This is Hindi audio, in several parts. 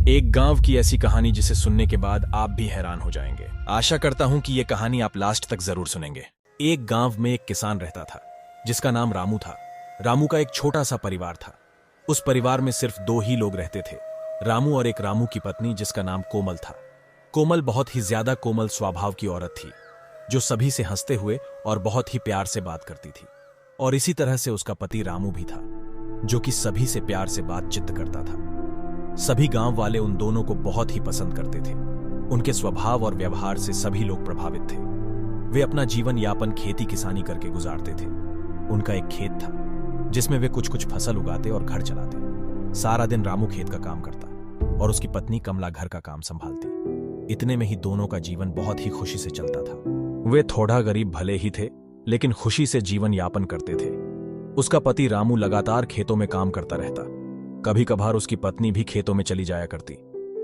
एक गांव की ऐसी कहानी जिसे सुनने के बाद आप भी हैरान हो जाएंगे। आशा करता हूं कि यह कहानी आप लास्ट तक जरूर सुनेंगे। एक गांव में एक किसान रहता था जिसका नाम रामू था। रामू का एक छोटा सा परिवार था। उस परिवार में सिर्फ 2 ही लोग रहते थे, रामू और एक रामू की पत्नी जिसका नाम कोमल था। कोमल बहुत ही ज्यादा कोमल स्वभाव की औरत थी जो सभी से हंसते हुए और बहुत ही प्यार से बात करती थी। और इसी तरह से उसका पति रामू भी था जो कि सभी से प्यार से बातचीत करता था। सभी गांव वाले उन दोनों को बहुत ही पसंद करते थे। उनके स्वभाव और व्यवहार से सभी लोग प्रभावित थे। वे अपना जीवन यापन खेती किसानी करके गुजारते थे। उनका एक खेत था जिसमें वे कुछ कुछ फसल उगाते और घर चलाते। सारा दिन रामू खेत का काम करता और उसकी पत्नी कमला घर का काम संभालती। इतने में ही दोनों का जीवन बहुत ही खुशी से चलता था। वे थोड़ा गरीब भले ही थे लेकिन खुशी से जीवन यापन करते थे। उसका पति रामू लगातार खेतों में काम करता रहता। कभी कभार उसकी पत्नी भी खेतों में चली जाया करती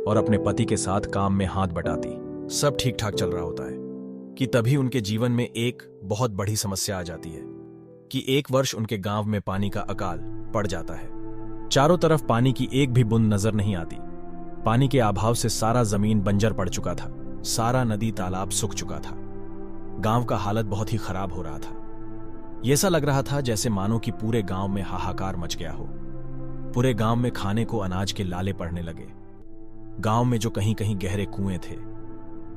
और अपने पति के साथ काम में हाथ बटाती। सब ठीक ठाक चल रहा होता है कि तभी उनके जीवन में एक बहुत बड़ी समस्या आ जाती है कि एक वर्ष उनके गांव में पानी का अकाल पड़ जाता है। चारों तरफ पानी की एक भी बूंद नजर नहीं आती। पानी के अभाव से सारा जमीन बंजर पड़ चुका था। सारा नदी तालाब सूख चुका था। गांव का हालत बहुत ही खराब हो रहा था। ये सा लग रहा था जैसे मानो कि पूरे गांव में हाहाकार मच गया हो। पूरे गांव में खाने को अनाज के लाले पड़ने लगे। गांव में जो कहीं कहीं गहरे कुएं थे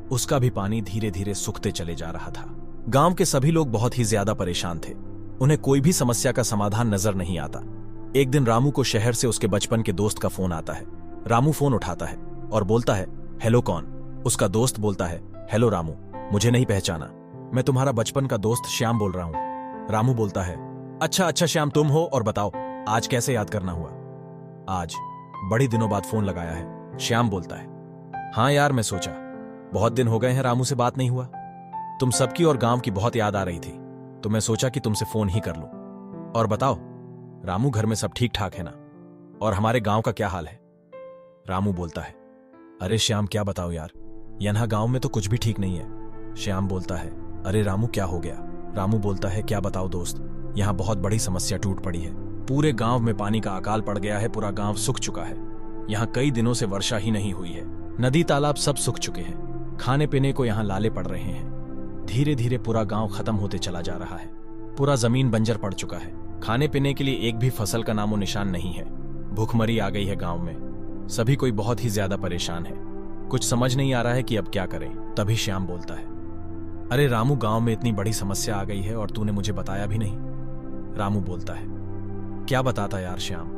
उसका भी पानी धीरे धीरे सूखते चले जा रहा था। गांव के सभी लोग बहुत ही ज्यादा परेशान थे। उन्हें कोई भी समस्या का समाधान नजर नहीं आता। एक दिन रामू को शहर से उसके बचपन के दोस्त का फोन आता है। रामू फोन उठाता है और बोलता है, हेलो कौन? उसका दोस्त बोलता है, हेलो रामू, मुझे नहीं पहचाना, मैं तुम्हारा बचपन का दोस्त श्याम बोल रहा हूं। रामू बोलता है, अच्छा श्याम तुम हो, और बताओ आज कैसे याद करना हुआ? आज बड़ी दिनों बाद फोन लगाया है, श्याम बोलता है। हाँ यार, मैं सोचा बहुत दिन हो गए हैं रामू से बात नहीं हुआ। तुम सबकी और गांव की बहुत याद आ रही थी तो मैं सोचा कि तुमसे फोन ही कर लूं। और बताओ रामू, घर में सब ठीक ठाक है ना? और हमारे गांव का क्या हाल है? रामू बोलता है, अरे श्याम क्या बताओ यार, यहाँ गांव में तो कुछ भी ठीक नहीं है। श्याम बोलता है, अरे रामू क्या हो गया? रामू बोलता है, क्या बताओ दोस्त, यहाँ बहुत बड़ी समस्या टूट पड़ी है। पूरे गांव में पानी का अकाल पड़ गया है। पूरा गांव सूख चुका है। यहाँ कई दिनों से वर्षा ही नहीं हुई है। नदी तालाब सब सूख चुके हैं। खाने पीने को यहाँ लाले पड़ रहे हैं। धीरे धीरे पूरा गांव खत्म होते चला जा रहा है। पूरा जमीन बंजर पड़ चुका है। खाने पीने के लिए एक भी फसल का नामो निशान नहीं है। भूखमरी आ गई है गांव में। सभी कोई बहुत ही ज्यादा परेशान है। कुछ समझ नहीं आ रहा है कि अब क्या करें। तभी श्याम बोलता है, अरे रामू, गांव में इतनी बड़ी समस्या आ गई है और तूने मुझे बताया भी नहीं। रामू बोलता है, क्या बताता यार श्याम,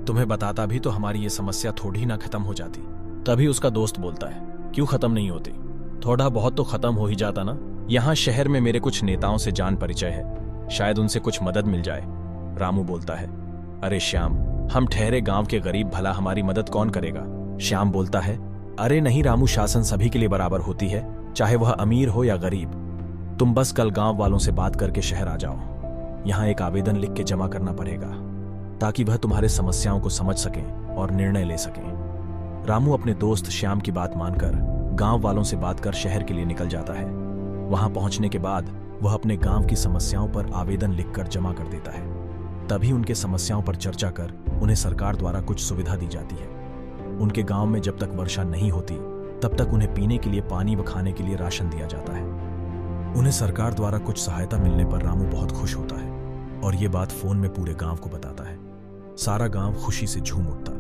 तुम्हें बताता भी तो हमारी ये समस्या थोड़ी ना खत्म हो जाती। तभी उसका दोस्त बोलता है, क्यों खत्म नहीं होती? थोड़ा बहुत तो खत्म हो ही जाता ना। यहाँ शहर में मेरे कुछ नेताओं से जान परिचय है, शायद उनसे कुछ मदद मिल जाए। रामू बोलता है, अरे श्याम, हम ठहरे गांव के गरीब, भला हमारी मदद कौन करेगा? श्याम बोलता है, अरे नहीं रामू, शासन सभी के लिए बराबर होती है, चाहे वह अमीर हो या गरीब। तुम बस कल गांव वालों से बात करके शहर आ जाओ। यहाँ एक आवेदन लिख के जमा करना पड़ेगा ताकि वह तुम्हारे समस्याओं को समझ सकें और निर्णय ले सकें। रामू अपने दोस्त श्याम की बात मानकर गांव वालों से बात कर शहर के लिए निकल जाता है। वहां पहुंचने के बाद वह अपने गांव की समस्याओं पर आवेदन लिखकर जमा कर देता है। तभी उनके समस्याओं पर चर्चा कर उन्हें सरकार द्वारा कुछ सुविधा दी जाती है। उनके गांव में जब तक वर्षा नहीं होती तब तक उन्हें पीने के लिए पानी व खाने के लिए राशन दिया जाता है। उन्हें सरकार द्वारा कुछ सहायता मिलने पर रामू बहुत खुश होता है और ये बात फोन में पूरे गांव को बताता है। सारा गांव खुशी से झूम उठता।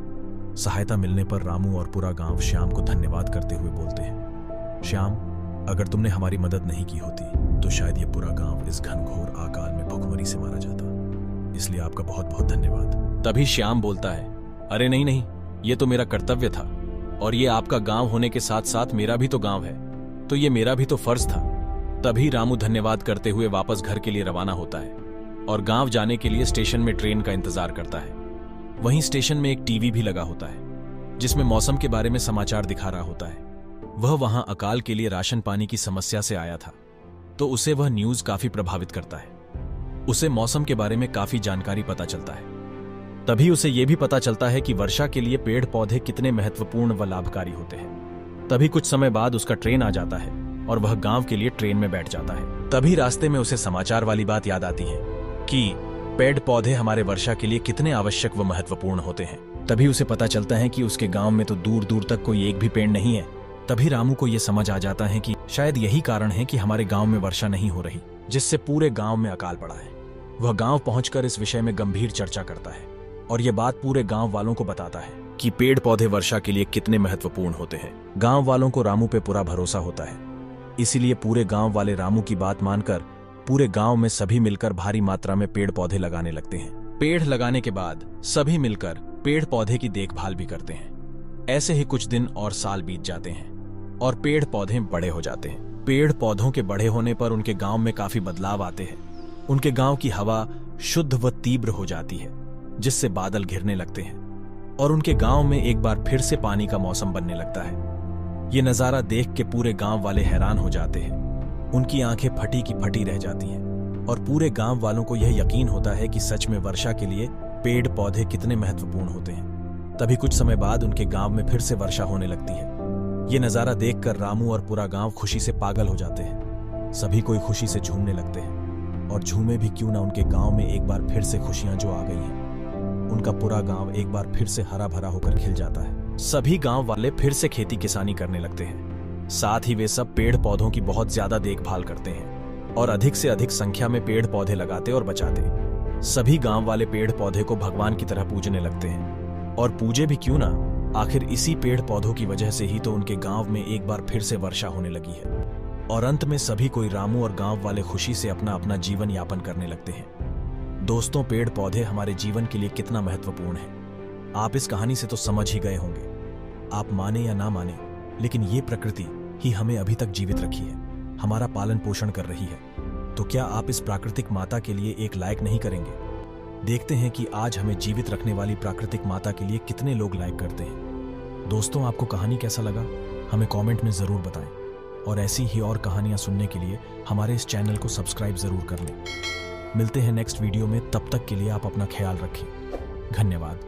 सहायता मिलने पर रामू और पूरा गांव श्याम को धन्यवाद करते हुए बोलते हैं, श्याम, अगर तुमने हमारी मदद नहीं की होती तो शायद ये पूरा गांव इस घनघोर अकाल में भुखमरी से मारा जाता। इसलिए आपका बहुत बहुत धन्यवाद। तभी श्याम बोलता है, अरे नहीं, ये तो मेरा कर्तव्य था और ये आपका गांव होने के साथ साथ मेरा भी तो गांव है, तो ये मेरा भी तो फर्ज था। तभी रामू धन्यवाद करते हुए वापस घर के लिए रवाना होता है और गांव जाने के लिए स्टेशन में ट्रेन का इंतजार करता है। वहीं स्टेशन में एक टीवी भी लगा होता है जिसमें मौसम के बारे में समाचार दिखा रहा होता है। वह वहां अकाल के लिए राशन पानी की समस्या से आया था तो उसे वह न्यूज काफी प्रभावित करता है। उसे मौसम के बारे में काफी जानकारी पता चलता है। तभी उसे यह भी पता चलता है कि वर्षा के लिए पेड़ पौधे कितने महत्वपूर्ण व लाभकारी होते हैं। तभी कुछ समय बाद उसका ट्रेन आ जाता है और वह गांव के लिए ट्रेन में बैठ जाता है। तभी रास्ते में उसे समाचार वाली बात याद आती है कि पेड़ पौधे हमारे वर्षा के लिए कितने आवश्यक व महत्वपूर्ण होते हैं। तभी उसे पता चलता है कि उसके गांव में तो दूर दूर तक कोई एक भी पेड़ नहीं है। तभी रामू को यह समझ आ जाता है कि शायद यही कारण है कि हमारे गांव में वर्षा नहीं हो रही, जिससे पूरे गांव में अकाल पड़ा है। वह गांव पहुंचकर इस विषय में गंभीर चर्चा करता है और यह बात पूरे गांव वालों को बताता है कि पेड़ पौधे वर्षा के लिए कितने महत्वपूर्ण होते हैं। गांव वालों को रामू पे पूरा भरोसा होता है, इसीलिए पूरे गांव वाले रामू की बात मानकर पूरे गांव में सभी मिलकर भारी मात्रा में पेड़ पौधे लगाने लगते हैं। पेड़ लगाने के बाद सभी मिलकर पेड़ पौधे की देखभाल भी करते हैं। ऐसे ही कुछ दिन और साल बीत जाते हैं और पेड़ पौधे बड़े हो जाते हैं। पेड़ पौधों के बड़े होने पर उनके गांव में काफी बदलाव आते हैं। उनके गांव की हवा शुद्ध व तीव्र हो जाती है, जिससे बादल घिरने लगते हैं और उनके गांव में एक बार फिर से पानी का मौसम बनने लगता है। ये नजारा देख के पूरे गांव वाले हैरान हो जाते हैं। उनकी आंखें फटी की फटी रह जाती हैं और पूरे गांव वालों को यह यकीन होता है कि सच में वर्षा के लिए पेड़ पौधे कितने महत्वपूर्ण होते हैं। तभी कुछ समय बाद उनके गांव में फिर से वर्षा होने लगती है। ये नजारा देखकर रामू और पूरा गांव खुशी से पागल हो जाते हैं। सभी कोई खुशी से झूमने लगते हैं और झूमे भी क्यों ना, उनके गांव में एक बार फिर से खुशियां जो आ गई हैं। उनका पूरा गांव एक बार फिर से हरा भरा होकर खिल जाता है। सभी गांव वाले फिर से खेती किसानी करने लगते हैं। साथ ही वे सब पेड़ पौधों की बहुत ज्यादा देखभाल करते हैं और अधिक से अधिक संख्या में पेड़ पौधे लगाते और बचाते। सभी गांव वाले पेड़ पौधे को भगवान की तरह पूजने लगते हैं और पूजे भी क्यों ना, आखिर इसी पेड़ पौधों की वजह से ही तो उनके गांव में एक बार फिर से वर्षा होने लगी है। और अंत में सभी कोई रामू और गांव वाले खुशी से अपना अपना जीवन यापन करने लगते हैं। दोस्तों, पेड़ पौधे हमारे जीवन के लिए कितना महत्वपूर्ण है, आप इस कहानी से तो समझ ही गए होंगे। आप माने या ना माने, लेकिन ये प्रकृति ही हमें अभी तक जीवित रखी है, हमारा पालन पोषण कर रही है। तो क्या आप इस प्राकृतिक माता के लिए एक लाइक नहीं करेंगे? देखते हैं कि आज हमें जीवित रखने वाली प्राकृतिक माता के लिए कितने लोग लाइक करते हैं। दोस्तों, आपको कहानी कैसा लगा हमें कमेंट में जरूर बताएं और ऐसी ही और कहानियां सुनने के लिए हमारे इस चैनल को सब्सक्राइब जरूर कर लें। मिलते हैं नेक्स्ट वीडियो में, तब तक के लिए आप अपना ख्याल रखें। धन्यवाद।